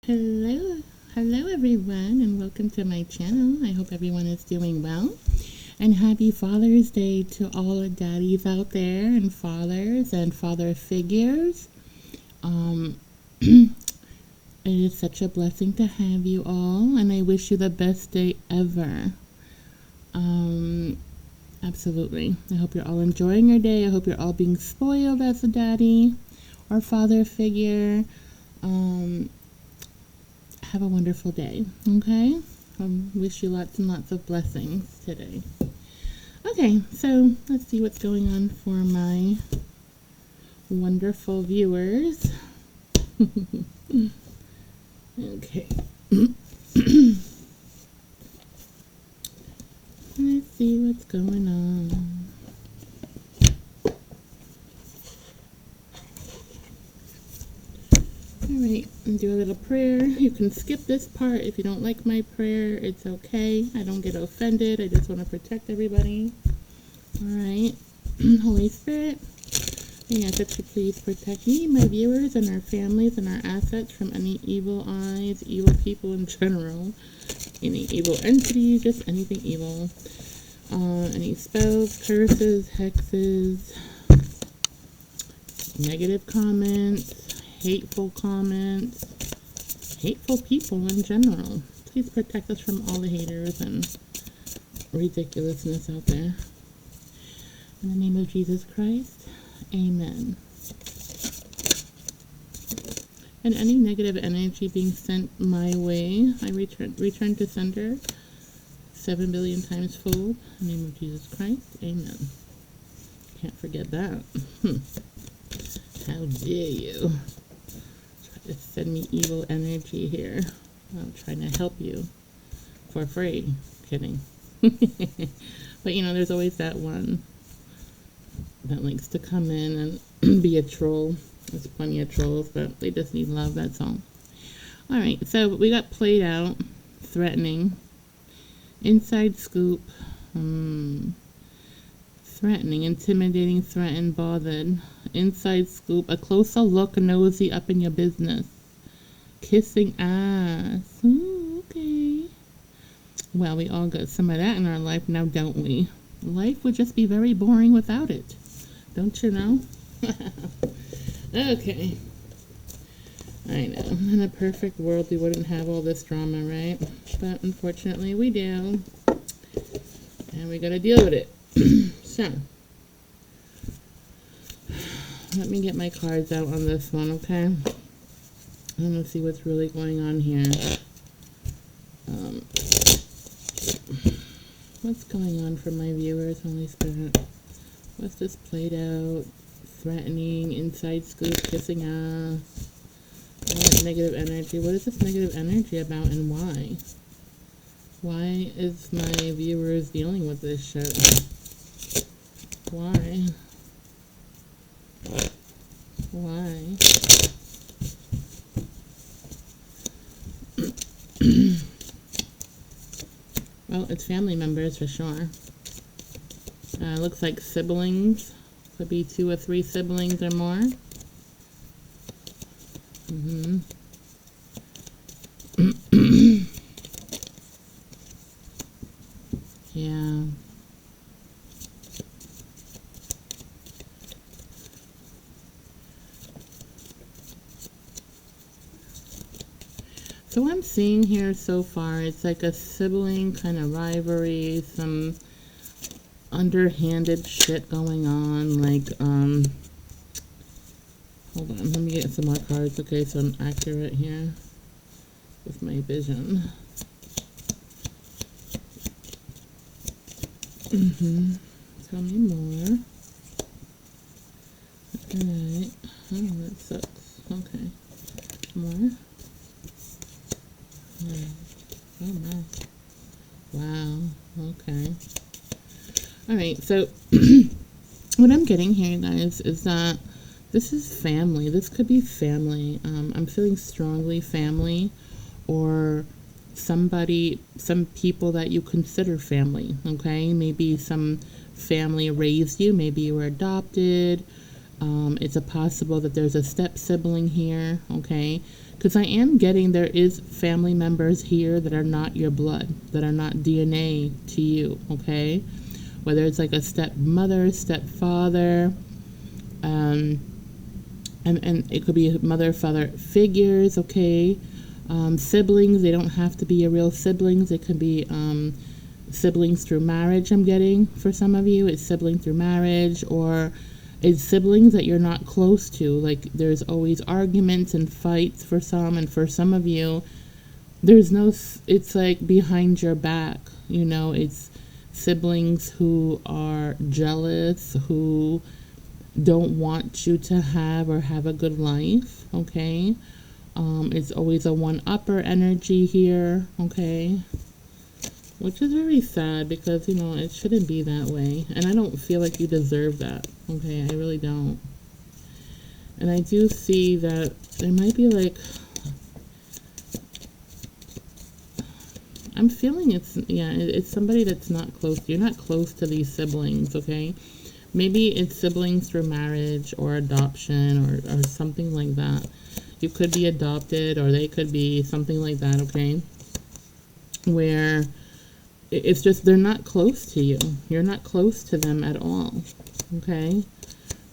Hello everyone, and welcome to my channel. I hope everyone is doing well. And happy Father's Day to all the daddies out there, and fathers and father figures. It is such a blessing to have you all, and I wish you the best day ever. Absolutely. I hope you're all enjoying your day. I hope you're all being spoiled as a daddy or father figure. Have a wonderful day, okay? Wish you lots and lots of blessings today. Okay, so let's see what's going on for my wonderful viewers. Okay. Let's see what's going on. Alright, and do a little prayer. You can skip this part if you don't like my prayer. It's okay. I don't get offended. I just want to protect everybody. Alright. Holy Spirit, I ask that you please protect me, my viewers, and our families and our assets from any evil eyes, evil people in general, any evil entities, just anything evil. Any spells, curses, hexes, negative comments, hateful comments, hateful people in general. Please protect us from all the haters and ridiculousness out there. In the name of Jesus Christ, amen. And any negative energy being sent my way, I return to sender 7 billion times fold. In the name of Jesus Christ, amen. Can't forget that. How dare you try to send me evil energy here. I'm trying to help you for free. Kidding. But you know, there's always that one that likes to come in and be a troll. There's plenty of trolls, but they just need love, that's all. Alright, so we got played out. Threatening. Inside scoop. Threatening, intimidating, threatened, bothered. Inside scoop, a closer look, nosy up in your business. Kissing ass. Ooh, okay. Well, we all got some of that in our life now, don't we? Life would just be very boring without it. Don't you know? Okay. I know. In a perfect world, we wouldn't have all this drama, right? But unfortunately, we do. And we gotta deal with it. So, let me get my cards out on this one, okay? I'm gonna see what's really going on here. What's going on for my viewers, Holy Spirit? What's this played out? Threatening, inside scoop, kissing ass. Negative energy. What is this negative energy about and why? Why is my viewers dealing with this shit? Why? Why? Well, it's family members for sure. Looks like siblings. Could be 2 or 3 siblings or more. Yeah. So what I'm seeing here so far, it's like a sibling kind of rivalry, some underhanded shit going on, like, hold on, let me get some more cards, okay, so I'm accurate here with my vision. Tell me more. Alright. Oh, that sucks. Okay. More. Oh my. Wow. Okay. Alright, so what I'm getting here, guys, is that this is family. This could be family. I'm feeling strongly family, or some people that you consider family, okay? Maybe some family raised you, maybe you were adopted. It's a possible that there's a step sibling here, okay? Because I am getting there is family members here that are not your blood, that are not DNA to you, okay? Whether it's like a stepmother, stepfather, and it could be mother, father figures, okay? Siblings, they don't have to be your real siblings. It could be siblings through marriage, I'm getting for some of you. It's sibling through marriage, or it's siblings that you're not close to. Like there's always arguments and fights for some, and for some of you, there's no, it's like behind your back, you know, it's siblings who are jealous, who don't want you to have or have a good life, okay? It's always a one-upper energy here, okay? Which is very sad because, you know, it shouldn't be that way. And I don't feel like you deserve that, okay? I really don't. And I do see that there might be like, I'm feeling it's, yeah, it's somebody that's not close. You're not close to these siblings, okay? Maybe it's siblings through marriage or adoption or something like that. You could be adopted, or they could be something like that, okay? Where it's just they're not close to you. You're not close to them at all, okay?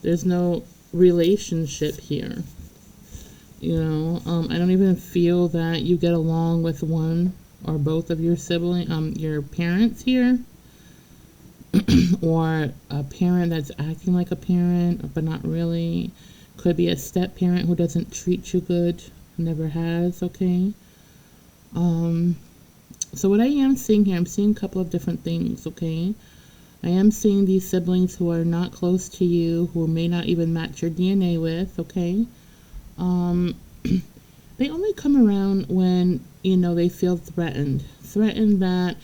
There's no relationship here. You know, I don't even feel that you get along with one or both of your your parents here. Or a parent that's acting like a parent, but not really. Could be a step parent who doesn't treat you good, never has, okay? So what I am seeing here, I'm seeing a couple of different things, okay? I am seeing these siblings who are not close to you, who may not even match your DNA with, okay? They only come around when, you know, they feel threatened. Threatened that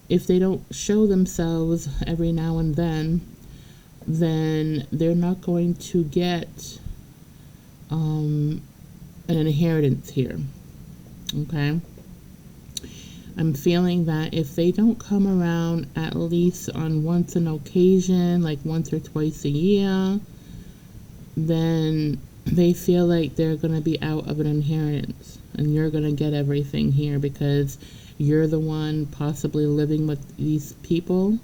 if they don't show themselves every now and then they're not going to get an inheritance here, okay? I'm feeling that if they don't come around at least on once an occasion, like once or twice a year, then they feel like they're going to be out of an inheritance, and you're going to get everything here because you're the one possibly living with these people.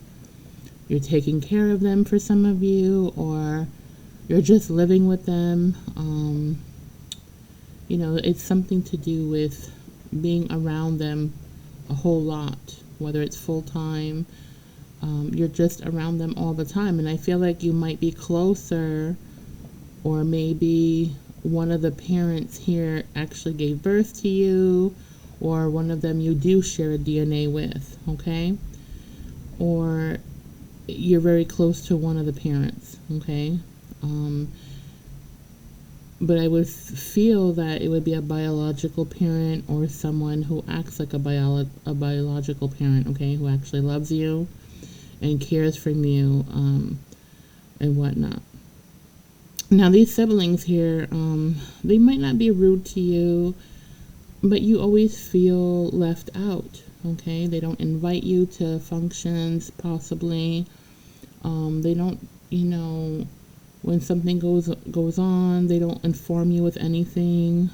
You're taking care of them for some of you, or you're just living with them. You know, it's something to do with being around them a whole lot, whether it's full-time. You're just around them all the time, and I feel like you might be closer, or maybe one of the parents here actually gave birth to you, or one of them you do share a DNA with, okay? Or you're very close to one of the parents, okay? But I would feel that it would be a biological parent or someone who acts like a biological parent, okay? Who actually loves you and cares for you and whatnot. Now, these siblings here, they might not be rude to you, but you always feel left out, okay? They don't invite you to functions, possibly. They don't, you know, when something goes on, they don't inform you with anything.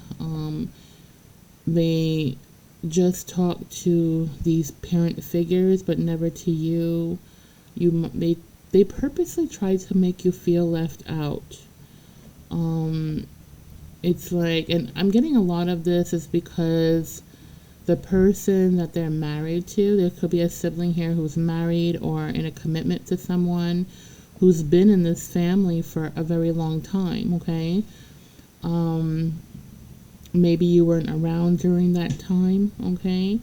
They just talk to these parent figures, but never to you. They purposely try to make you feel left out. It's like, and I'm getting a lot of this is because the person that they're married to, there could be a sibling here who's married or in a commitment to someone who's been in this family for a very long time, okay? Maybe you weren't around during that time, okay?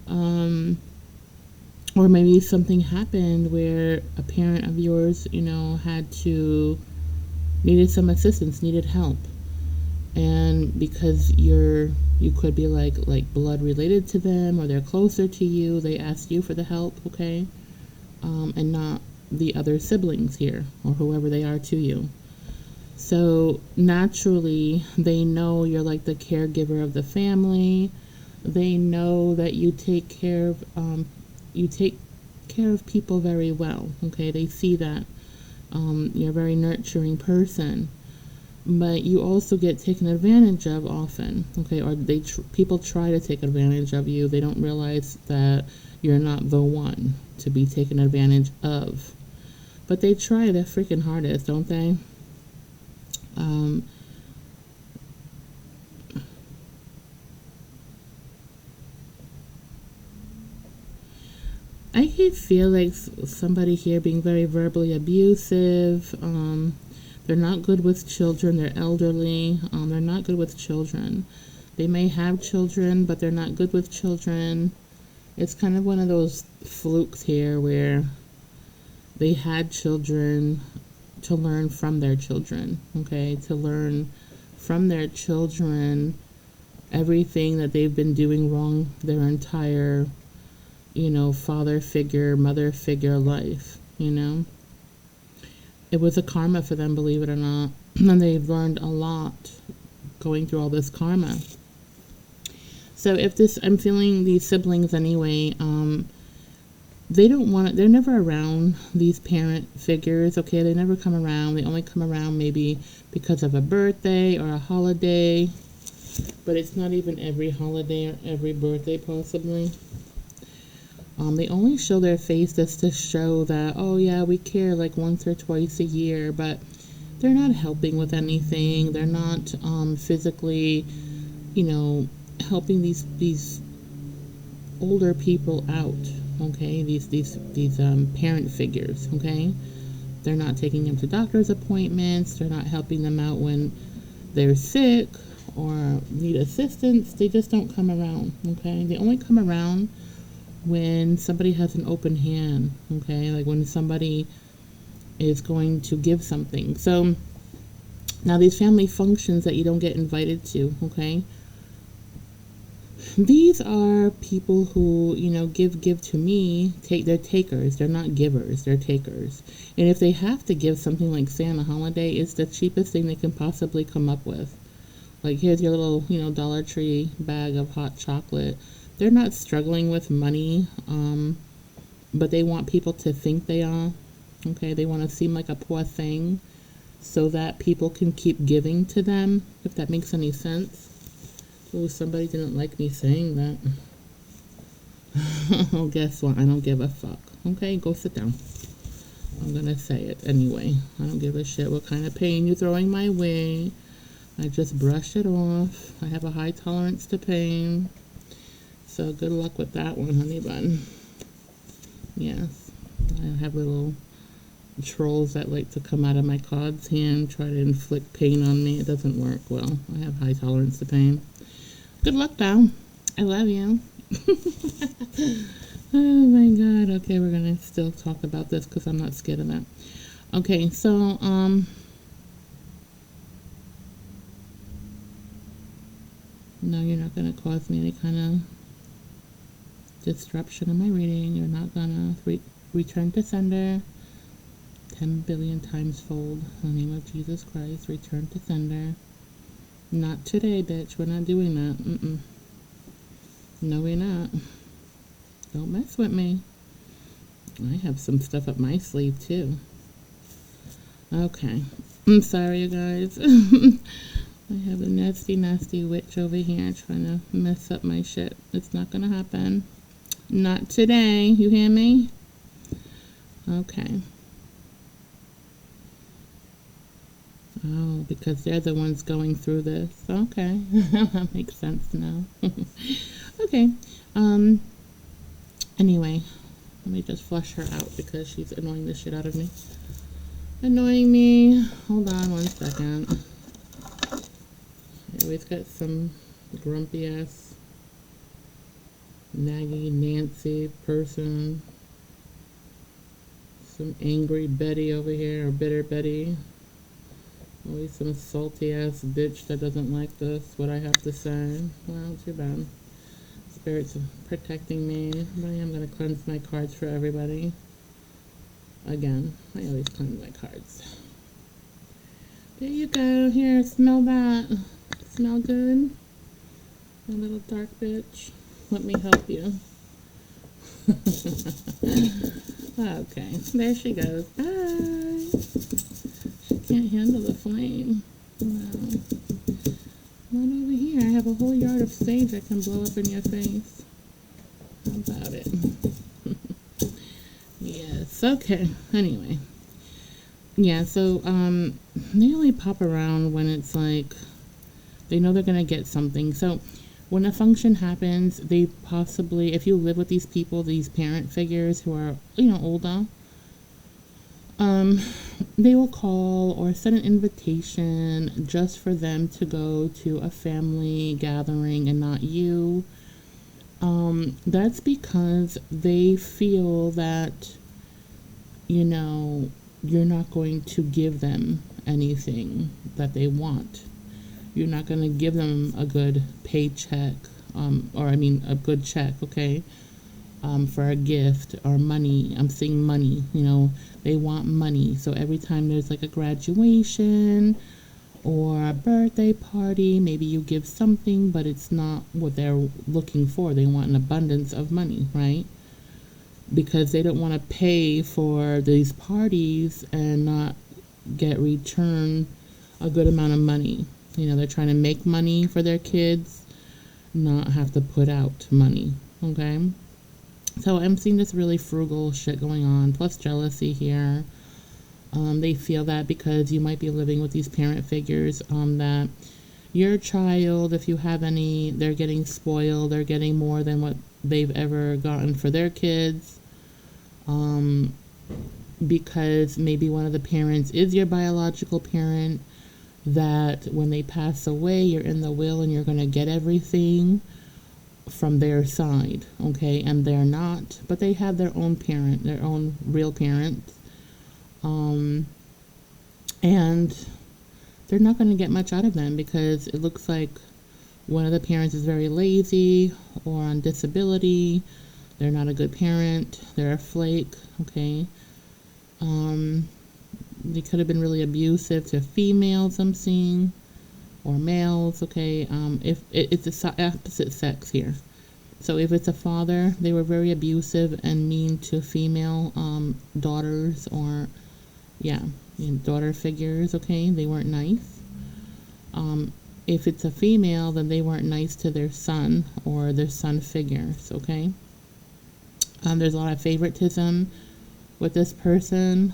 Or maybe something happened where a parent of yours, you know, needed some assistance, needed help. And because you could be like blood related to them, or they're closer to you, they asked you for the help, okay? And not the other siblings here, or whoever they are to you. So naturally, they know you're like the caregiver of the family. They know that you take care of people very well, okay? They see that you're a very nurturing person. but you also get taken advantage of often, okay? Or people try to take advantage of you. They don't realize that you're not the one to be taken advantage of, but they try their freaking hardest, don't they? I can feel like somebody here being very verbally abusive. They're not good with children. They're elderly. They're not good with children. They may have children, but they're not good with children. It's kind of one of those flukes here where they had children to learn from their children, okay? To learn from their children everything that they've been doing wrong their entire, father figure, mother figure life, It was a karma for them, believe it or not. And they've learned a lot going through all this karma. So I'm feeling these siblings anyway, they're never around these parent figures, okay? They never come around. They only come around maybe because of a birthday or a holiday, but it's not even every holiday or every birthday possibly. They only show their face just to show that, oh yeah, we care like once or twice a year, but they're not helping with anything. They're not physically, helping these older people out, okay? These parent figures, okay? They're not taking them to doctor's appointments. They're not helping them out when they're sick or need assistance. They just don't come around, okay? They only come around when somebody has an open hand, okay? Like when somebody is going to give something. So now these family functions that you don't get invited to, okay? These are people who, give to me. They're takers. They're not givers. They're takers. And if they have to give something like, say, on a holiday, it's the cheapest thing they can possibly come up with. Like, here's your little, Dollar Tree bag of hot chocolate. They're not struggling with money, but they want people to think they are. Okay, they want to seem like a poor thing so that people can keep giving to them, if that makes any sense. Oh, somebody didn't like me saying that. Oh, guess what? I don't give a fuck. Okay, go sit down. I'm gonna say it anyway. I don't give a shit what kind of pain you're throwing my way. I just brush it off. I have a high tolerance to pain. So good luck with that one, honey bun. Yes, I have little trolls that like to come out of my card's hand, try to inflict pain on me. It doesn't work well. I have high tolerance to pain. Good luck, though. I love you. Oh my god. Okay, we're gonna still talk about this because I'm not scared of that. Okay, so no, you're not gonna cause me any kind of disruption in my reading. You're not gonna return to sender. 10 billion times fold. In the name of Jesus Christ, return to sender. Not today, bitch. We're not doing that. No, we're not. Don't mess with me. I have some stuff up my sleeve, too. Okay. I'm sorry, you guys. I have a nasty, nasty witch over here trying to mess up my shit. It's not gonna happen. Not today. You hear me? Okay. Oh, because they're the ones going through this. Okay. That makes sense now. Okay. Anyway, let me just flush her out because she's annoying the shit out of me. Annoying me. Hold on one second. I always got some grumpy ass naggy Nancy person. Some angry Betty over here, or bitter Betty. Always some salty ass bitch that doesn't like this, what I have to say. Well, too bad. Spirits are protecting me, but I am going to cleanse my cards for everybody. Again, I always cleanse my cards. There you go. Here, smell that. Smell good? A little dark bitch. Let me help you. Okay, there she goes. Bye. She can't handle the flame. Wow. Right over here, I have a whole yard of sage that can blow up in your face. How about it? Yes, okay. Anyway. Yeah, so they only pop around when it's like they know they're gonna get something. So when a function happens, they possibly, if you live with these people, these parent figures who are, older, um, they will call or send an invitation just for them to go to a family gathering and not you. That's because they feel that, you're not going to give them anything that they want. You're not going to give them a good paycheck, a good check, okay, for a gift or money. I'm seeing money, they want money. So every time there's like a graduation or a birthday party, maybe you give something, but it's not what they're looking for. They want an abundance of money, right? Because they don't want to pay for these parties and not get return a good amount of money. They're trying to make money for their kids, not have to put out money, okay? So I'm seeing this really frugal shit going on, plus jealousy here. They feel that because you might be living with these parent figures, that your child, if you have any, they're getting spoiled, they're getting more than what they've ever gotten for their kids, because maybe one of the parents is your biological parent, that when they pass away, you're in the will and you're going to get everything from their side, okay? And they're not, but they have their own parent, their own real parent, and they're not going to get much out of them because it looks like one of the parents is very lazy or on disability. They're not a good parent. They're a flake, okay? They could have been really abusive to females, I'm seeing, or males, okay? If it's the opposite sex here. So if it's a father, they were very abusive and mean to female daughters or, daughter figures, okay? They weren't nice. If it's a female, then they weren't nice to their son or their son figures, okay? There's a lot of favoritism with this person.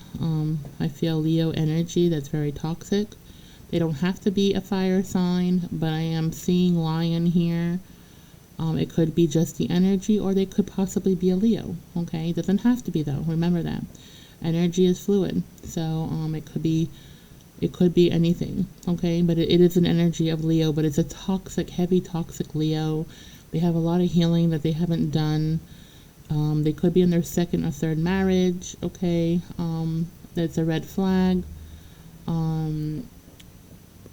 I feel Leo energy that's very toxic. They don't have to be a fire sign, but I am seeing lion here. It could be just the energy, or they could possibly be a Leo, okay? It doesn't have to be, though. Remember that. Energy is fluid, so it could be anything, okay? But it is an energy of Leo, but it's a toxic, heavy toxic Leo. They have a lot of healing that they haven't done. They could be in their second or third marriage, okay? That's a red flag.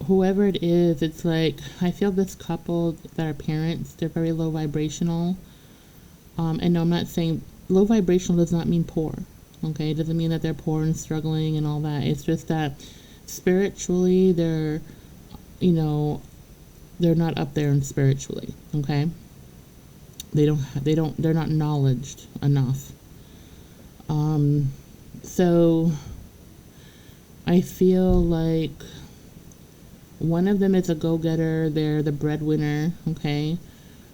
Whoever it is, it's like, I feel this couple that are parents, they're very low vibrational. And no, I'm not saying, low vibrational does not mean poor, okay? It doesn't mean that they're poor and struggling and all that. It's just that spiritually, they're not up there and spiritually, okay? They're not knowledged enough. So I feel like one of them is a go-getter. They're the breadwinner, okay?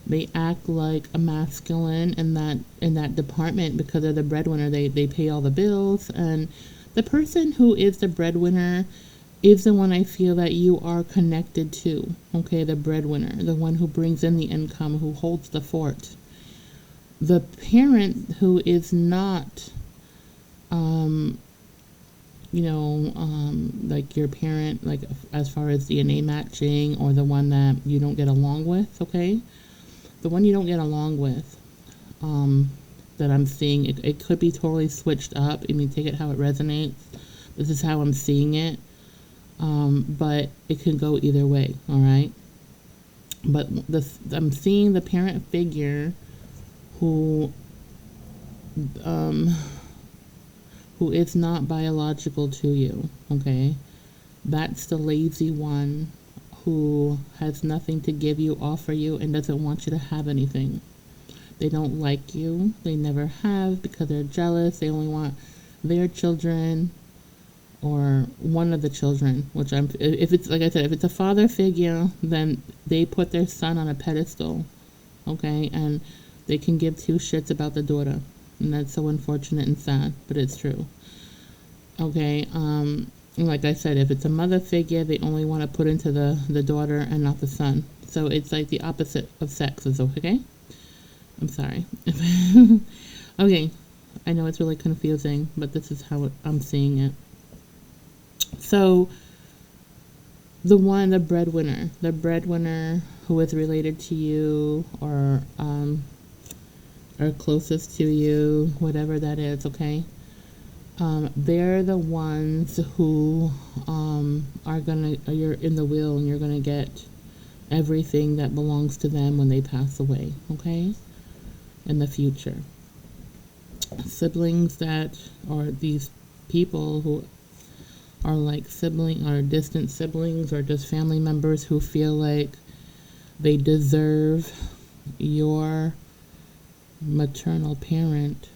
They act like a masculine in that department because they're the breadwinner. They pay all the bills, and the person who is the breadwinner is the one I feel that you are connected to, okay? The breadwinner, the one who brings in the income, who holds the fort. The parent who is not, like your parent, like as far as DNA matching, or the one that you don't get along with, okay? The one you don't get along with, that I'm seeing, it could be totally switched up. I mean, take it how it resonates. This is how I'm seeing it. But it can go either way, all right? But I'm seeing the parent figure who is not biological to you, okay? That's the lazy one who has nothing to give you, offer you, and doesn't want you to have anything. They don't like you. They never have, because they're jealous. They only want their children, or one of the children, which if it's like I said, if it's a father figure, then they put their son on a pedestal, okay, and they can give two shits about the daughter, and that's so unfortunate and sad, but it's true. Okay, like I said, if it's a mother figure, they only want to put into the daughter and not the son. So it's like the opposite of sexes, okay? I'm sorry. Okay, I know it's really confusing, but this is how I'm seeing it. So the breadwinner who is related to you or closest to you, whatever that is, okay? They're the ones who you're in the will and you're gonna get everything that belongs to them when they pass away, okay? In the future. Siblings that are these people who are like sibling or distant siblings or just family members who feel like they deserve your maternal parent.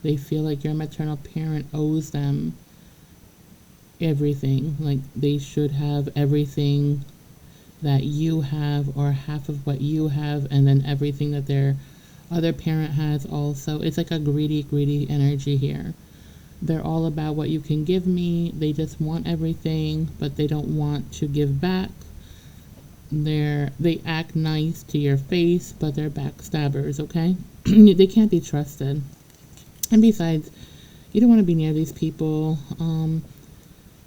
They feel like your maternal parent owes them everything. Like they should have everything that you have or half of what you have, and then everything that their other parent has also. It's like a greedy energy here. They're all about what you can give me. They just want everything, but they don't want to give back. They act nice to your face, but they're backstabbers, okay? They can't be trusted. And besides, you don't want to be near these people.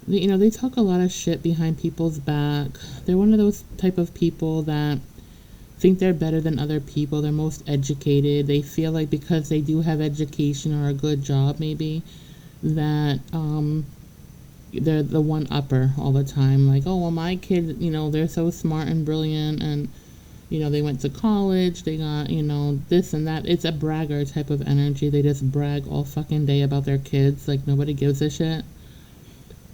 They talk a lot of shit behind people's back. They're one of those type of people that think they're better than other people. They're most educated. They feel like because they do have education or a good job maybe, that they're the one-upper all the time. Like, oh, well, my kid, they're so smart and brilliant and, they went to college, they got, this and that. It's a bragger type of energy. They just brag all fucking day about their kids. Like, nobody gives a shit.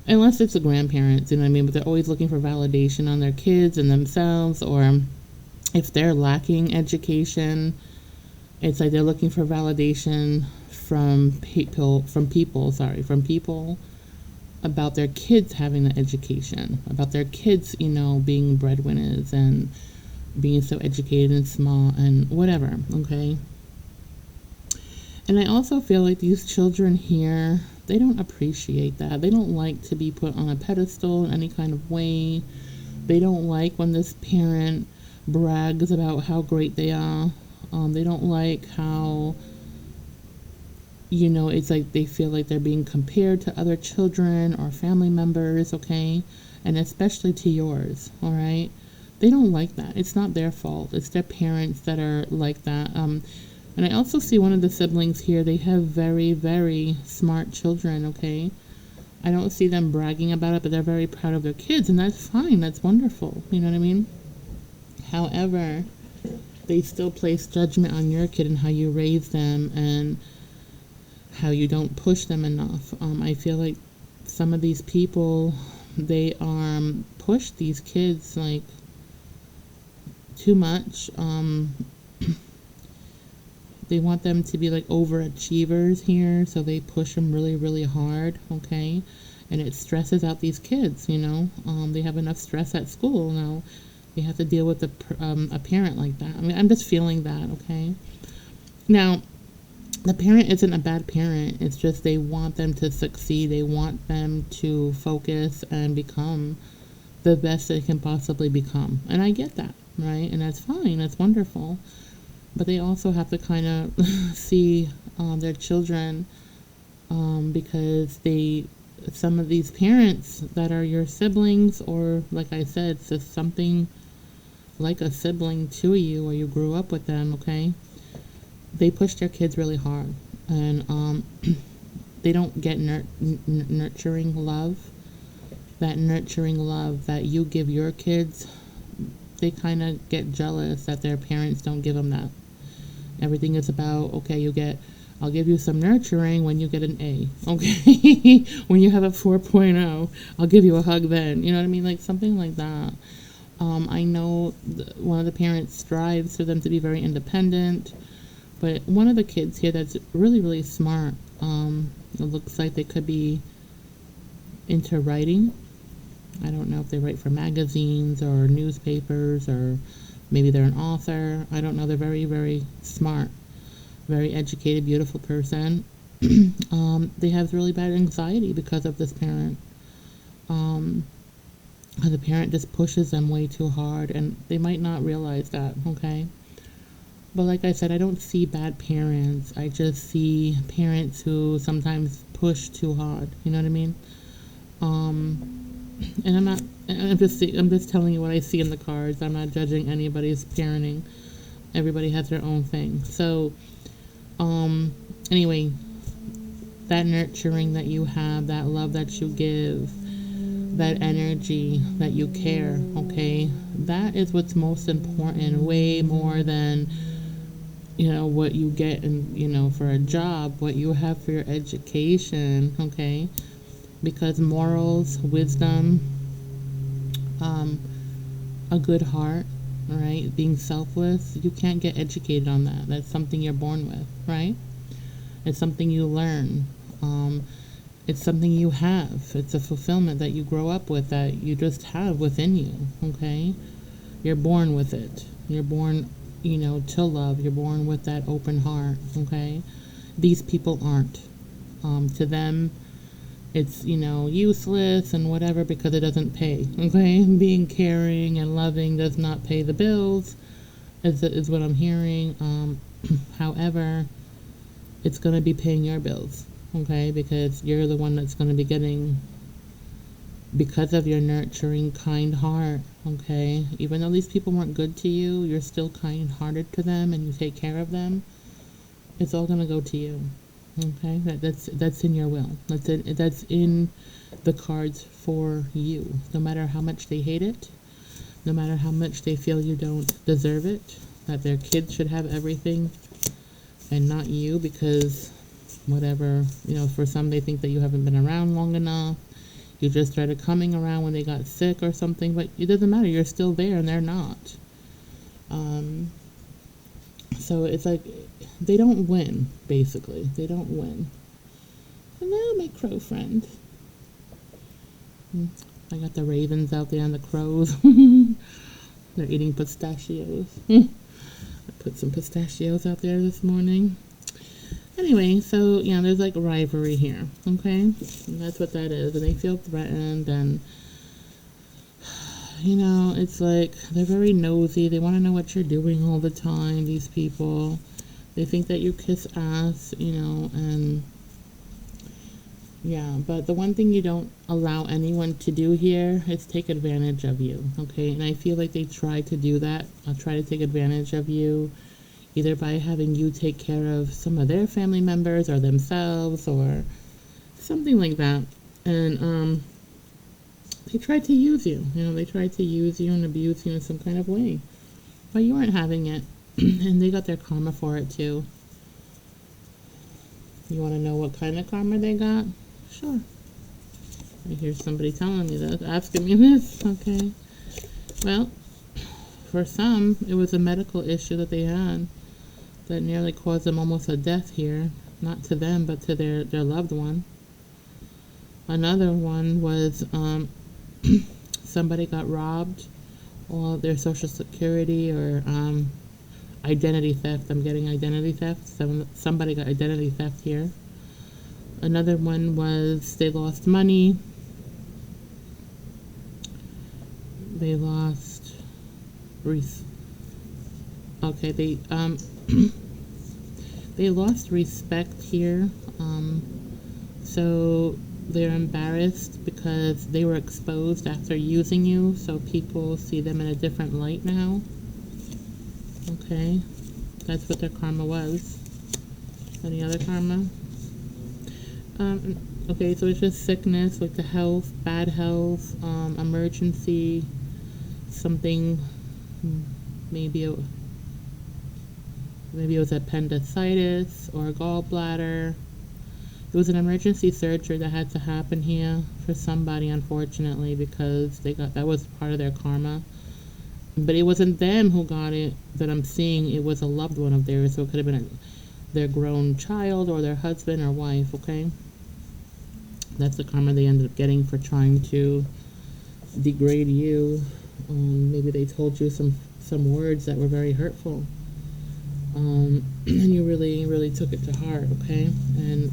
Unless it's the grandparents, you know what I mean? But they're always looking for validation on their kids and themselves, or if they're lacking education, it's like they're looking for validation from people about their kids having the education, about their kids, being breadwinners and being so educated and small and whatever, okay? And I also feel like these children here, they don't appreciate that. They don't like to be put on a pedestal in any kind of way. They don't like when this parent brags about how great they are. They don't like how, it's like they feel like they're being compared to other children or family members, okay? And especially to yours, all right? They don't like that. It's not their fault. It's their parents that are like that. And I also see one of the siblings here, they have very, very smart children, okay? I don't see them bragging about it, but they're very proud of their kids, and that's fine. That's wonderful. You know what I mean? However, they still place judgment on your kid and how you raise them and how you don't push them enough. I feel like some of these people, they push these kids like too much. They want them to be like overachievers here, so they push them really, really hard, okay? And it stresses out these kids, They have enough stress at school now. They have to deal with a parent like that. I mean, I'm just feeling that, okay? Now, the parent isn't a bad parent. It's just they want them to succeed. They want them to focus and become the best they can possibly become. And I get that, right? And that's fine. That's wonderful. But they also have to kind of see their children because some of these parents that are your siblings, or like I said, it's just something like a sibling to you or you grew up with them, okay? They push their kids really hard, and they don't get nurturing love. That nurturing love that you give your kids, they kind of get jealous that their parents don't give them that. Everything is about, okay, I'll give you some nurturing when you get an A, okay? When you have a 4.0, I'll give you a hug then. You know what I mean? Like something like that. I know one of the parents strives for them to be very independent, but one of the kids here that's really, really smart, it looks like they could be into writing. I don't know if they write for magazines or newspapers, or maybe they're an author. I don't know. They're very, very smart, very educated, beautiful person. They have really bad anxiety because of this parent. Um, the parent just pushes them way too hard, and they might not realize that, okay? But like I said, I don't see bad parents. I just see parents who sometimes push too hard. You know what I mean? And I'm just telling you what I see in the cards. I'm not judging anybody's parenting. Everybody has their own thing. So, anyway, that nurturing that you have, that love that you give, that energy that you care, okay? That is what's most important, way more than, what you get for a job, what you have for your education, okay? Because morals, wisdom, a good heart, right? Being selfless, you can't get educated on that. That's something you're born with, right? It's something you learn. It's something you have. It's a fulfillment that you grow up with, that you just have within you, okay? You're born with it. You're born, to love. You're born with that open heart, okay? These people aren't. To them, it's, useless and whatever because it doesn't pay, okay? Being caring and loving does not pay the bills, is what I'm hearing. However, it's going to be paying your bills, okay? Because you're the one that's going to be getting, because of your nurturing, kind heart, okay? Even though these people weren't good to you, you're still kind-hearted to them and you take care of them. It's all going to go to you, okay? That's in your will. That's in the cards for you. No matter how much they hate it, no matter how much they feel you don't deserve it, that their kids should have everything and not you because whatever, for some they think that you haven't been around long enough. You just started coming around when they got sick or something, but it doesn't matter. You're still there and they're not. So it's like they don't win, basically. They don't win. Hello, my crow friend. I got the ravens out there and the crows. They're eating pistachios. I put some pistachios out there this morning. Anyway, so, there's like rivalry here, okay? And that's what that is. And they feel threatened and, it's like they're very nosy. They want to know what you're doing all the time, these people. They think that you kiss ass, and yeah. But the one thing you don't allow anyone to do here is take advantage of you, okay? And I feel like they try to do that. I'll try to take advantage of you, either by having you take care of some of their family members or themselves or something like that. And they tried to use you. They tried to use you and abuse you in some kind of way. But you weren't having it. And they got their karma for it too. You want to know what kind of karma they got? Sure. I hear somebody telling me this, asking me this. Okay. Well, for some, it was a medical issue that they had that nearly caused them almost a death here. Not to them, but to their loved one. Another one was somebody got robbed, or their social security or identity theft. I'm getting identity theft. Somebody got identity theft here. Another one was they lost money. They lost okay, they lost respect here. So they're embarrassed because they were exposed after using you, so people see them in a different light now. Okay, that's what their karma was. Any other karma? Okay, so it's just sickness, like the health, bad health, emergency, something, maybe it was appendicitis or gallbladder. It was an emergency surgery that had to happen here for somebody, unfortunately, because that was part of their karma. But it wasn't them who got it that I'm seeing. It was a loved one of theirs, so it could have been their grown child or their husband or wife, okay? That's the karma they ended up getting for trying to degrade you. Maybe they told you some words that were very hurtful. And you really took it to heart, okay? And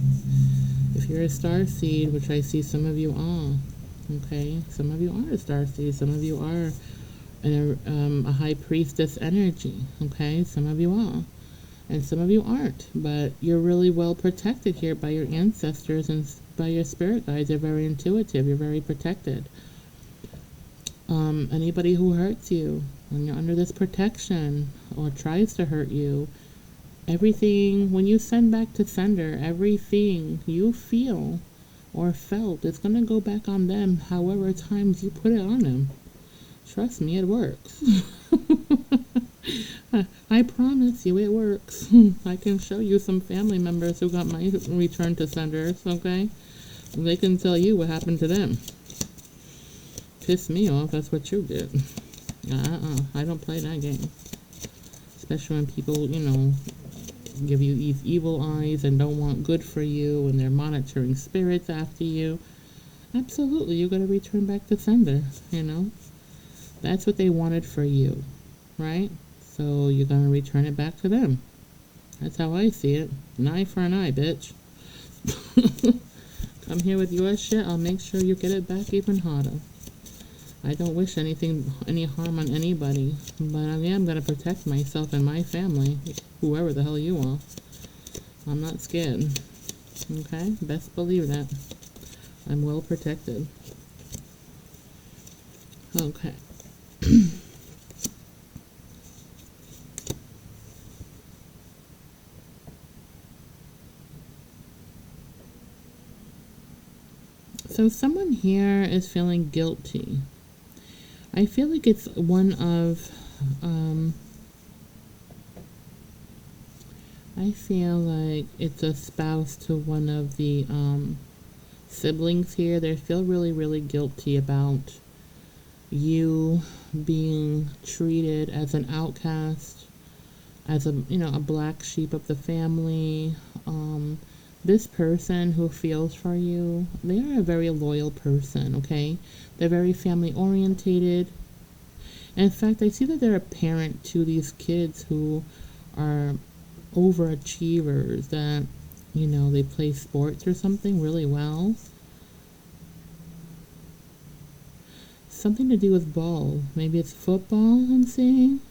if you're a star seed, which I see some of you are, okay? Some of you are a star seed. Some of you are a high priestess energy, okay? Some of you are. And some of you aren't. But you're really well protected here by your ancestors and by your spirit guides. They're very intuitive. You're very protected. Anybody who hurts you, when you're under this protection or tries to hurt you, everything, when you send back to sender, everything you feel or felt is going to go back on them however times you put it on them. Trust me, it works. I promise you it works. I can show you some family members who got my return to senders, okay? They can tell you what happened to them. Piss me off, that's what you did. I don't play that game. Especially when people, give you these evil eyes and don't want good for you and they're monitoring spirits after you. Absolutely, you gotta return back to sender, That's what they wanted for you, right? So you're gonna return it back to them. That's how I see it. An eye for an eye, bitch. Come here with your shit, I'll make sure you get it back even harder. I don't wish any harm on anybody, but I am going to protect myself and my family, whoever the hell you are. I'm not scared, okay? Best believe that. I'm well protected. Okay. So someone here is feeling guilty. I feel like it's one of, I feel like it's a spouse to one of the siblings here. They feel really guilty about you being treated as an outcast, as a black sheep of the family. This person who feels for you, they are a very loyal person, okay? They're very family orientated. In fact, I see that they're a parent to these kids who are overachievers, that, they play sports or something really well. Something to do with ball. Maybe it's football, I'm seeing.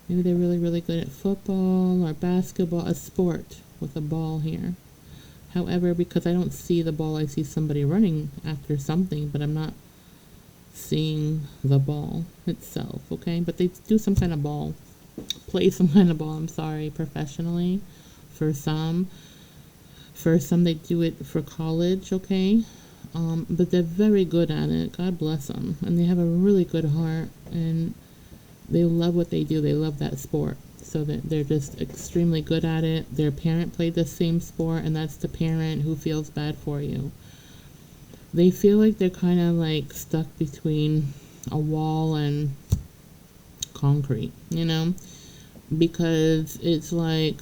Maybe they're really good at football or basketball, a sport with a ball here. However, because I don't see the ball, I see somebody running after something, but I'm not seeing the ball itself, okay? But they do some kind of ball, play some kind of ball, I'm sorry, professionally. For some they do it for college, okay? But they're very good at it. God bless them. And they have a really good heart, and they love what they do. They love that sport. So that they're just extremely good at it. Their parent played the same sport, and that's the parent who feels bad for you. They feel like they're kind of like stuck between a wall and concrete, because it's like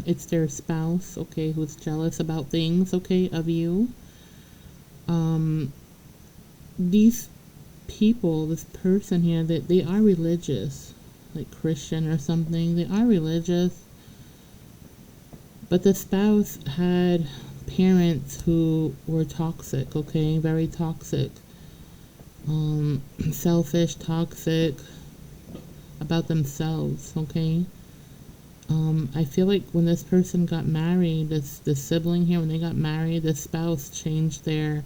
it's their spouse, okay, who's jealous about things, okay, of you. These people, this person here, that they are religious, like Christian or something. They are religious, but the spouse had parents who were toxic, okay, very toxic, selfish, toxic about themselves, okay. I feel like when this person got married, this sibling here, when they got married, the spouse changed their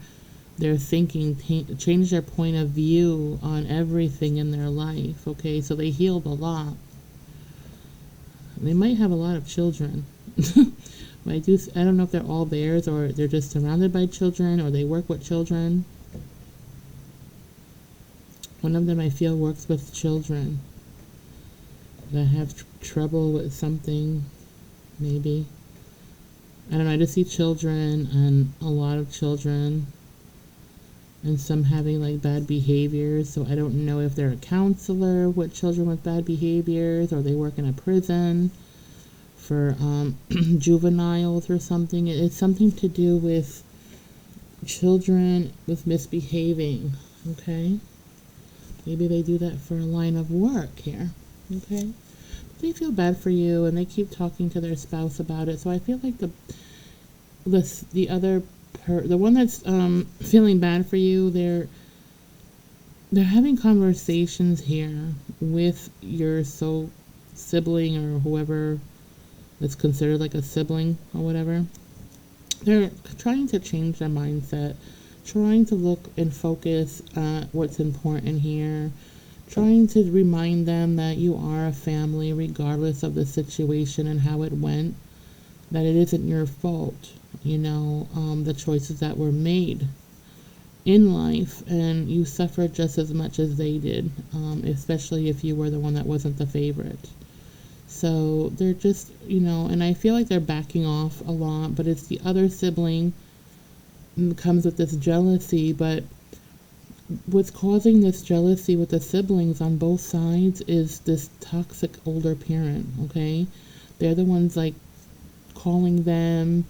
thinking, changed their point of view on everything in their life, okay? So they healed a lot. They might have a lot of children. I don't know if they're all theirs or they're just surrounded by children or they work with children. One of them I feel works with children that have trouble with something, maybe. I don't know, I just see children and a lot of children. And some having like bad behaviors, so I don't know if they're a counselor with children with bad behaviors or they work in a prison for juveniles or something. It's something to do with children with misbehaving, okay? Maybe they do that for a line of work here, okay? They feel bad for you, and they keep talking to their spouse about it. So I feel like the one that's feeling bad for you, they're having conversations here with your sibling or whoever that's considered like a sibling or whatever. They're trying to change their mindset, trying to look and focus at what's important here, trying to remind them that you are a family regardless of the situation and how it went, that it isn't your fault, the choices that were made in life, and you suffered just as much as they did, especially if you were the one that wasn't the favorite. So they're just, and I feel like they're backing off a lot, but it's the other sibling comes with this jealousy. But what's causing this jealousy with the siblings on both sides is this toxic older parent, okay? They're the ones like calling them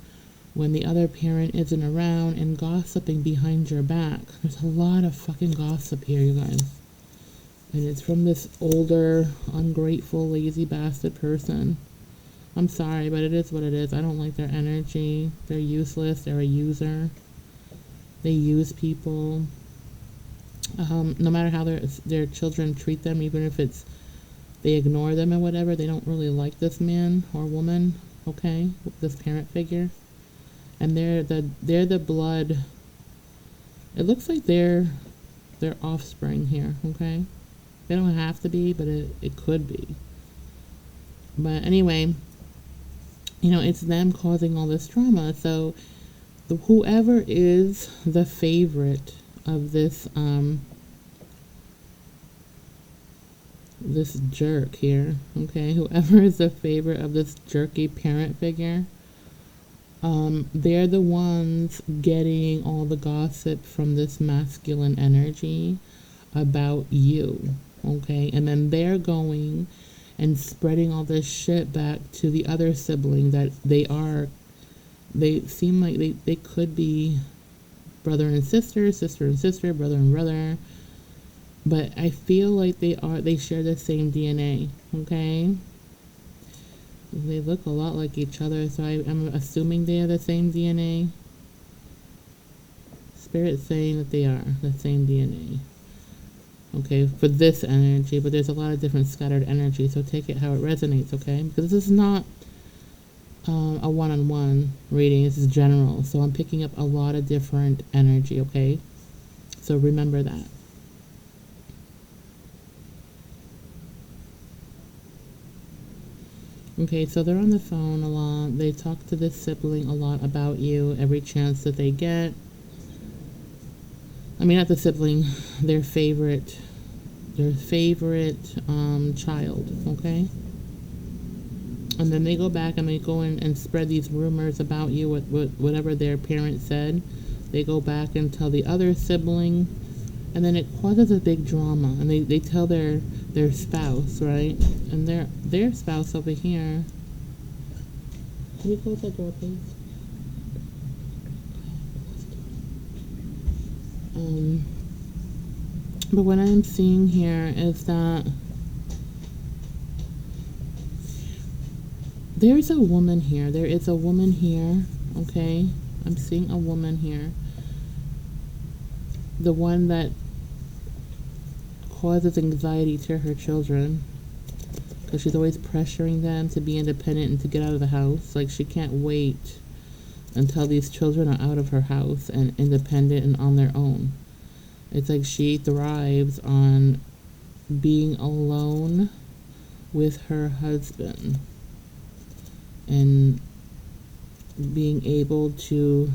when the other parent isn't around and gossiping behind your back. There's a lot of fucking gossip here, you guys. And it's from this older, ungrateful, lazy bastard person. I'm sorry, but it is what it is. I don't like their energy. They're useless. They're a user. They use people. No matter how their children treat them, even if they ignore them or whatever, they don't really like this man or woman, okay? This parent figure. And they're the blood. It looks like they're offspring here, okay? They don't have to be, but it could be. But anyway, it's them causing all this trauma. So whoever is the favorite of this this jerk here, okay? Whoever is the favorite of this jerky parent figure, they're the ones getting all the gossip from this masculine energy about you, okay? And then they're going and spreading all this shit back to the other sibling that they seem like they could be brother and sister, sister and sister, brother and brother, but I feel like they share the same DNA, okay? They look a lot like each other, so I'm assuming they have the same DNA. Spirit's saying that they are the same DNA. Okay, for this energy, but there's a lot of different scattered energy, so take it how it resonates, okay? Because this is not a one-on-one reading, this is general, so I'm picking up a lot of different energy, okay? So remember that. Okay, so they're on the phone a lot. They talk to this sibling a lot about you every chance that they get. I mean, not the sibling, their favorite child, okay? And then they go back and they go in and spread these rumors about you, whatever their parent said. They go back and tell the other sibling, and then it causes a big drama. And they tell their spouse, right? And their spouse over here. Can you close that door, please? But what I'm seeing here is that there's a woman here. There is a woman here, okay? I'm seeing a woman here. The one that causes anxiety to her children because she's always pressuring them to be independent and to get out of the house. Like, she can't wait until these children are out of her house and independent and on their own. It's like she thrives on being alone with her husband and being able to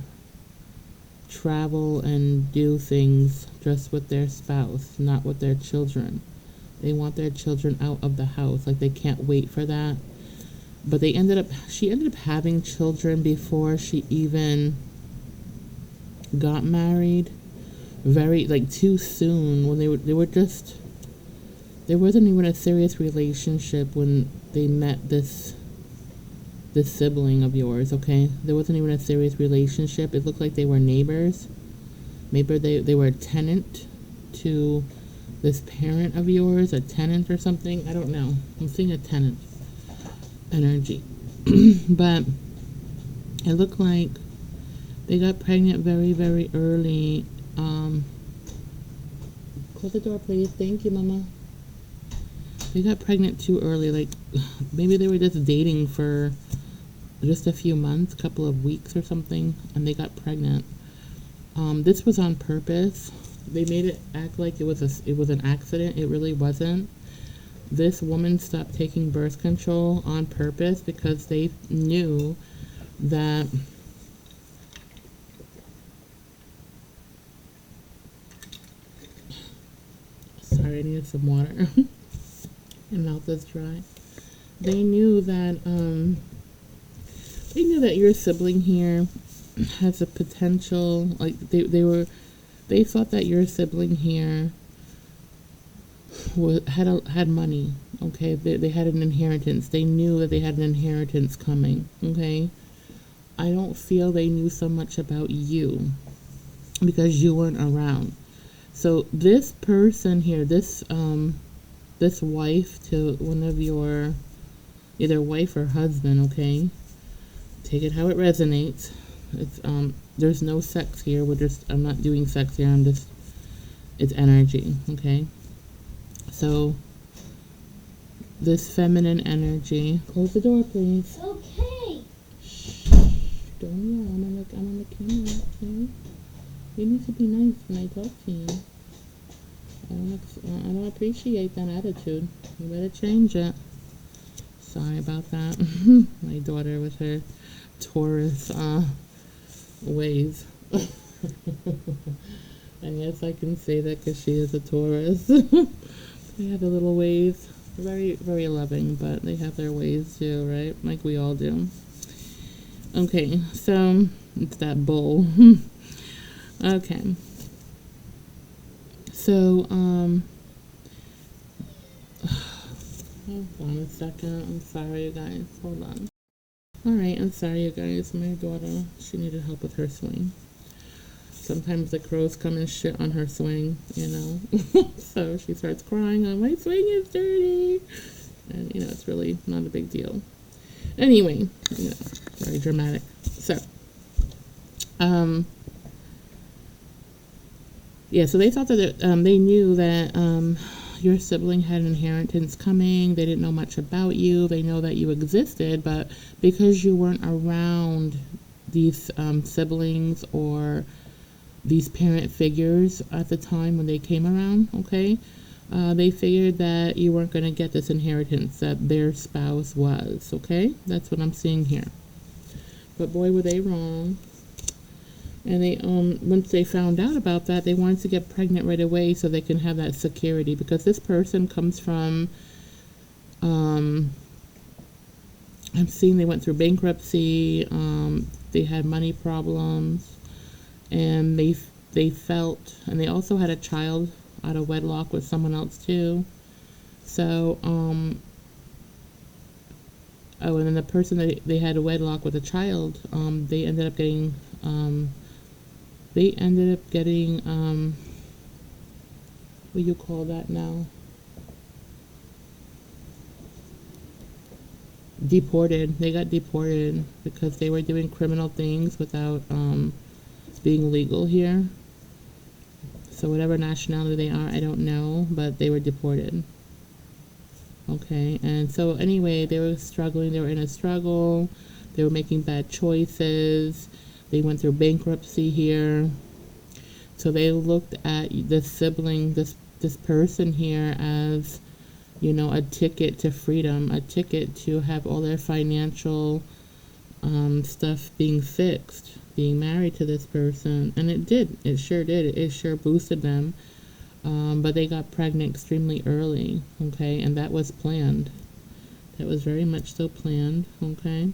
travel and do things just with their spouse, not with their children. They want their children out of the house. Like, they can't wait for that. But she ended up having children before she even got married. Very, like, too soon, when there wasn't even a serious relationship when they met this sibling of yours, okay? There wasn't even a serious relationship. It looked like they were neighbors, Maybe they were a tenant to this parent of yours, a tenant or something. I don't know. I'm seeing a tenant energy. But it looked like they got pregnant very, very early. Close the door, please. Thank you, Mama. They got pregnant too early. Like, maybe they were just dating for just a few months, couple of weeks or something, and they got pregnant. This was on purpose. They made it act like it was an accident. It really wasn't. This woman stopped taking birth control on purpose because they knew that sorry, I needed some water. My mouth is dry. They knew that your sibling here has a potential, like they thought that your sibling here had money. Okay, they had an inheritance. They knew that they had an inheritance coming. Okay, I don't feel they knew so much about you because you weren't around. So this person here, this wife to one of your either wife or husband, okay, take it how it resonates. It's there's no sex here. I'm not doing sex here. It's energy, okay? So this feminine energy. Close the door, please. Okay. Shh. Don't yell. I'm on the camera, okay? You need to be nice when I talk to you. I don't appreciate that attitude. You better change it. Sorry about that. My daughter with her Taurus ways. I guess I can say that because she is a Taurus. They have the little ways. Very, very loving, but they have their ways too, right? Like we all do. Okay, so it's that bull. Okay. So, hold on a second. I'm sorry, you guys. Hold on. Alright, I'm sorry, you guys. My daughter, she needed help with her swing. Sometimes the crows come and shit on her swing, you know. So she starts crying on, my swing is dirty. And, you know, it's really not a big deal. Anyway, you know, very dramatic. So, yeah, so they thought that they knew that your sibling had an inheritance coming. They didn't know much about you. They know that you existed, but because you weren't around these siblings or these parent figures at the time when they came around, okay, they figured that you weren't going to get this inheritance that their spouse was, okay? That's what I'm seeing here. But boy, were they wrong. And they once they found out about that, they wanted to get pregnant right away so they can have that security, because this person comes from I'm seeing they went through bankruptcy, they had money problems, and they felt, and they also had a child out of wedlock with someone else too. So oh, and then the person that they had a wedlock with a child, they ended up getting what do you call that now? Deported. They got deported because they were doing criminal things without being legal here. So whatever nationality they are, I don't know, but they were deported. Okay, and so anyway, they were struggling. They were in a struggle. They were making bad choices. They went through bankruptcy here. So they looked at this sibling, this person here as, you know, a ticket to freedom, a ticket to have all their financial stuff being fixed, being married to this person. And it did. It sure did. It sure boosted them. But they got pregnant extremely early, okay? And that was planned. That was very much so planned, okay?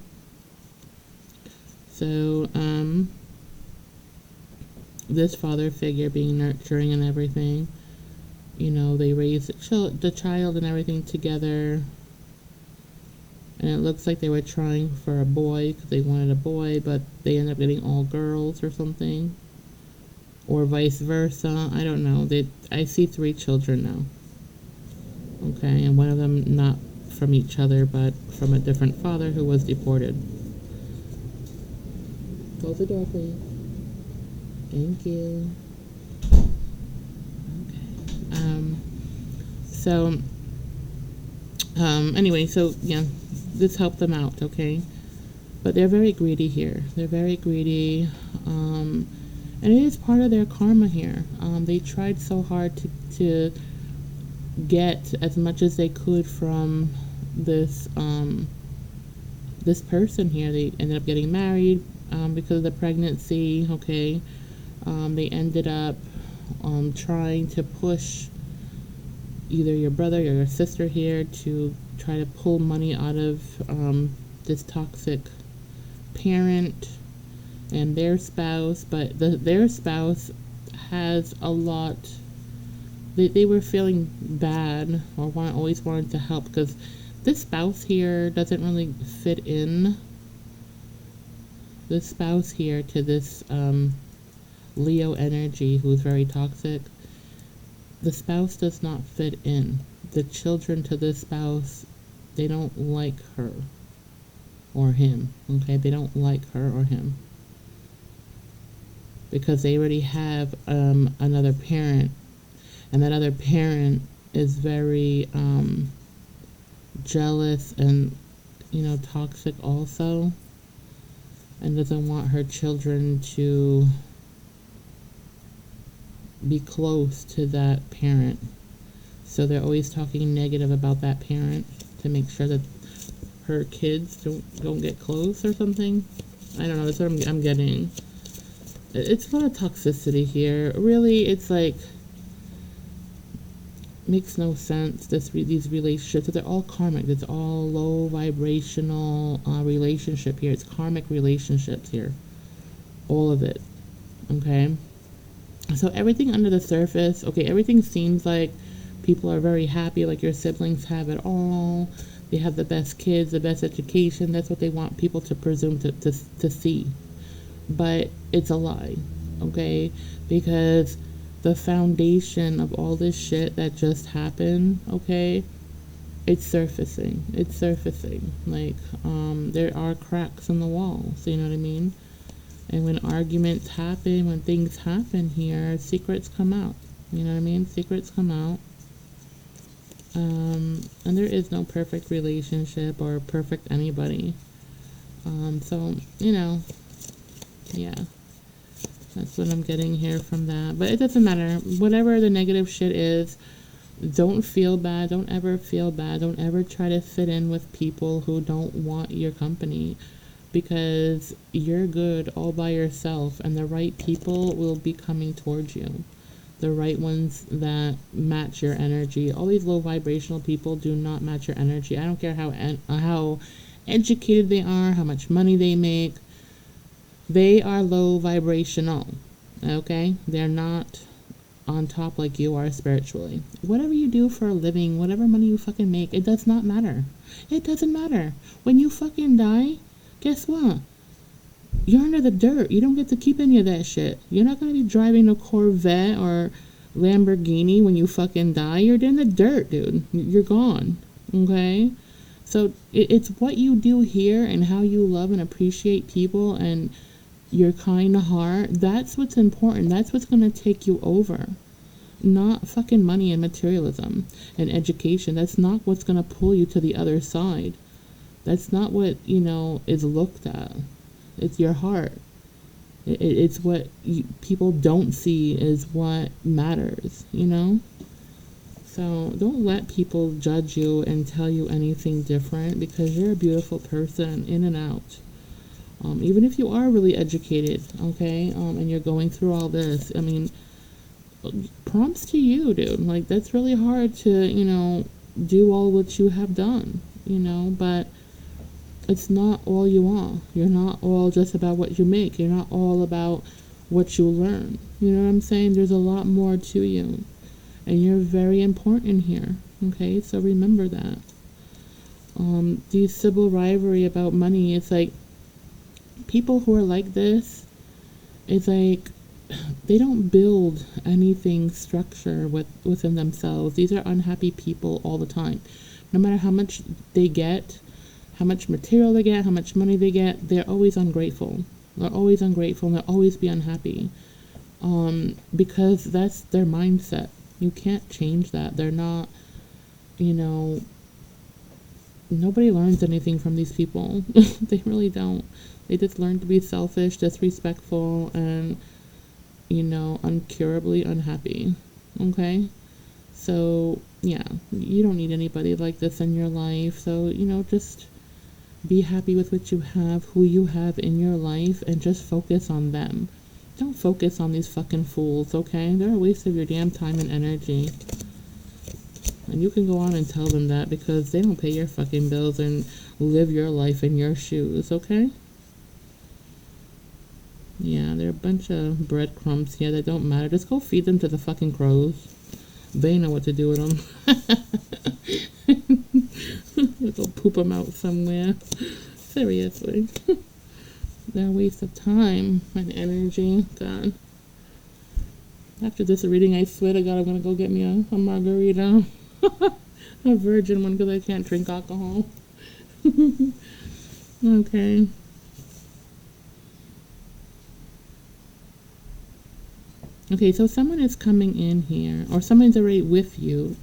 So, this father figure being nurturing and everything, you know, they raised the child and everything together. And it looks like they were trying for a boy because they wanted a boy, but they ended up getting all girls or something. or vice versa. I don't know. I see 3 children now. Okay, and one of them not from each other, but from a different father who was deported. Close the door, please. Thank you. Okay. So, anyway, so, yeah, this helped them out, okay? But they're very greedy here. They're very greedy. And it is part of their karma here. They tried so hard to get as much as they could from this this person here. They ended up getting married because of the pregnancy, okay? They ended up trying to push either your brother or your sister here to try to pull money out of this toxic parent and their spouse, but their spouse has a lot. They were feeling bad or always wanted to help because this spouse here doesn't really fit in. This spouse here to this Leo energy who's very toxic, the spouse does not fit in. The children to this spouse, they don't like her or him, okay? They don't like her or him because they already have another parent, and that other parent is very jealous and, you know, toxic also, and doesn't want her children to be close to that parent. So they're always talking negative about that parent to make sure that her kids don't get close or something. I don't know, that's what I'm getting. It's a lot of toxicity here. Really, it's like, makes no sense. These relationships, they're all karmic. It's all low vibrational relationship here. It's karmic relationships here. All of it. Okay? So everything under the surface, okay, everything seems like people are very happy, like your siblings have it all. They have the best kids, the best education. That's what they want people to presume to see. But it's a lie, okay? Because the foundation of all this shit that just happened, okay, it's surfacing. It's surfacing. Like, there are cracks in the walls, you know what I mean? And when arguments happen, when things happen here, secrets come out. You know what I mean? Secrets come out. And there is no perfect relationship or perfect anybody. So, you know, yeah. That's what I'm getting here from that. But it doesn't matter. Whatever the negative shit is, don't feel bad. Don't ever feel bad. Don't ever try to fit in with people who don't want your company. Because you're good all by yourself, and the right people will be coming towards you. The right ones that match your energy. All these low vibrational people do not match your energy. I don't care how educated they are, how much money they make. They are low vibrational, okay? They're not on top like you are spiritually. Whatever you do for a living, whatever money you fucking make, it does not matter. It doesn't matter. When you fucking die, guess what? You're under the dirt. You don't get to keep any of that shit. You're not going to be driving a Corvette or Lamborghini when you fucking die. You're in the dirt, dude. You're gone, okay? So it's what you do here and how you love and appreciate people and your kind heart. That's what's important. That's what's going to take you over. Not fucking money and materialism and education. That's not what's going to pull you to the other side. That's not what, you know, is looked at. It's your heart. It's what people don't see is what matters, you know? So don't let people judge you and tell you anything different, because you're a beautiful person in and out. Even if you are really educated, okay, and you're going through all this, I mean, prompts to you, dude. Like, that's really hard to, you know, do all what you have done, you know, but it's not all you are. You're not all just about what you make. You're not all about what you learn. You know what I'm saying? There's a lot more to you. And you're very important here. Okay? So remember that. The civil rivalry about money, it's like people who are like this, it's like they don't build anything structure within themselves. These are unhappy people all the time. No matter how much they get, how much material they get, how much money they get, they're always ungrateful. They're always ungrateful and they'll always be unhappy. Because that's their mindset. You can't change that. They're not, you know, nobody learns anything from these people. They really don't. They just learn to be selfish, disrespectful, and, you know, incurably unhappy. Okay? So, yeah, you don't need anybody like this in your life. So, you know, just be happy with what you have, who you have in your life, and just focus on them. Don't focus on these fucking fools, okay? They're a waste of your damn time and energy. And you can go on and tell them that because they don't pay your fucking bills and live your life in your shoes, okay? Yeah, they're a bunch of breadcrumbs here that don't matter. Just go feed them to the fucking crows. They know what to do with them. Go poop them out somewhere. Seriously. They're a waste of time and energy. God. After this reading, I swear to God, I'm going to go get me a margarita. A virgin one because I can't drink alcohol. Okay. Okay, so someone is coming in here, or someone's already with you.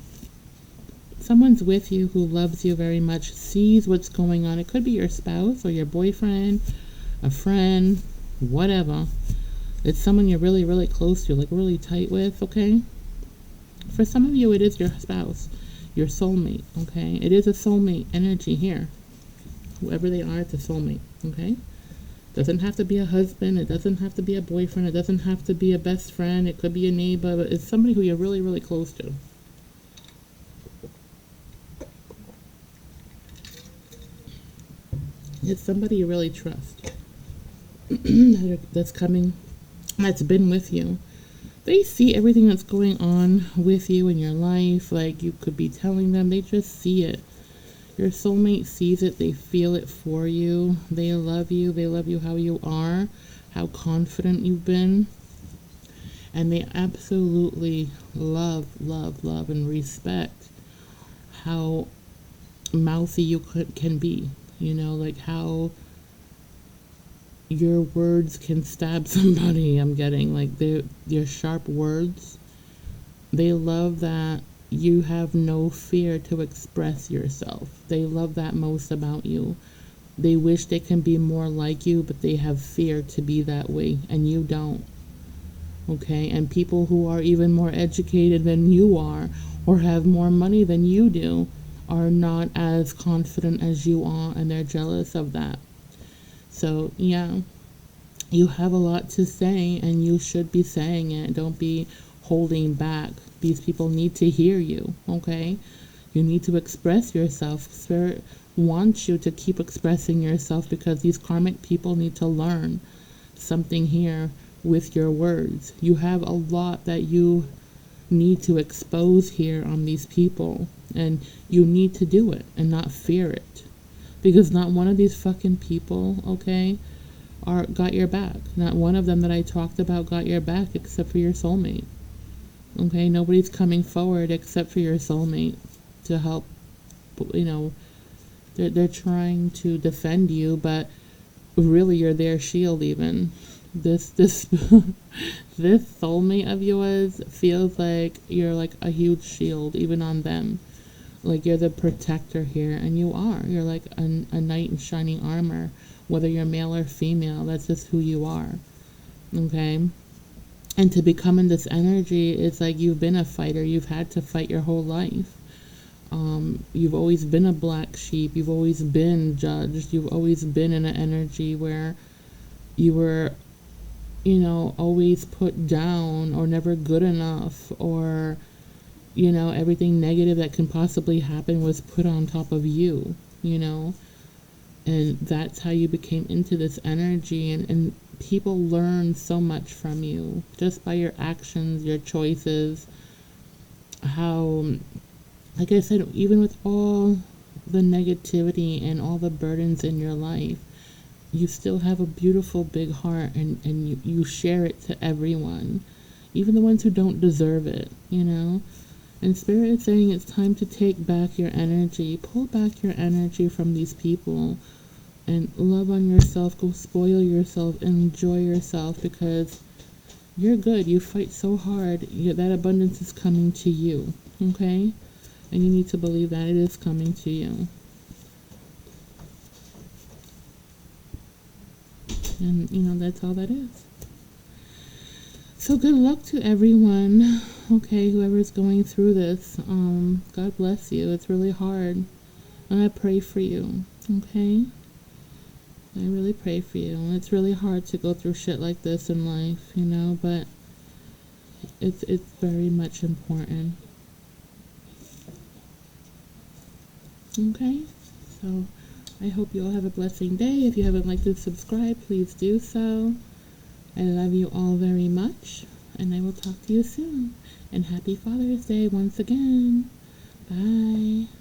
Someone's with you who loves you very much, sees what's going on. It could be your spouse or your boyfriend, a friend, whatever. It's someone you're really, really close to, like really tight with, okay? For some of you, it is your spouse, your soulmate, okay? It is a soulmate energy here. Whoever they are, it's a soulmate, okay? Doesn't have to be a husband. It doesn't have to be a boyfriend. It doesn't have to be a best friend. It could be a neighbor, but it's somebody who you're really, really close to. It's somebody you really trust. That's coming, that's been with you. They see everything that's going on with you in your life. Like you could be telling them, they just see it. Your soulmate sees it, they feel it for you. They love you how you are, how confident you've been. And they absolutely love, and respect how mouthy you can be. You know, like how your words can stab somebody. I'm getting like your sharp words. They love that you have no fear to express yourself. They love that most about you. They wish they can be more like you, but they have fear to be that way, and you don't. Okay? And people who are even more educated than you are, or have more money than you do, are not as confident as you are, and they're jealous of that. So, yeah, you have a lot to say, and you should be saying it. Don't be holding back. These people need to hear you, okay? You need to express yourself. Spirit wants you to keep expressing yourself because these karmic people need to learn something here with your words. You have a lot that you need to expose here on these people, and you need to do it and not fear it, because not one of these fucking people, okay, got your back. Not one of them that I talked about got your back except for your soulmate. Okay, nobody's coming forward except for your soulmate to help. You know, they're trying to defend you, but really you're their shield. Even this this soulmate of yours feels like you're like a huge shield even on them. Like you're the protector here, and you are. You're like a knight in shining armor, whether you're male or female. That's just who you are. Okay. And to become in this energy, it's like you've been a fighter. You've had to fight your whole life. You've always been a black sheep. You've always been judged. You've always been in an energy where you were, you know, always put down or never good enough, or, you know, everything negative that can possibly happen was put on top of you, you know. And that's how you became into this energy, and people learn so much from you just by your actions, your choices, how, like I said, even with all the negativity and all the burdens in your life, you still have a beautiful big heart, and you share it to everyone, even the ones who don't deserve it, you know. And Spirit is saying it's time to take back your energy, pull back your energy from these people, and love on yourself, go spoil yourself, and enjoy yourself, because you're good. You fight so hard. That abundance is coming to you, okay? And you need to believe that it is coming to you. And, you know, that's all that is. So good luck to everyone, okay, whoever's going through this. God bless you. It's really hard. And I pray for you, okay? I really pray for you. It's really hard to go through shit like this in life, you know, but it's very much important. Okay? So I hope you all have a blessing day. If you haven't liked and subscribed, please do so. I love you all very much, and I will talk to you soon. And happy Father's Day once again. Bye.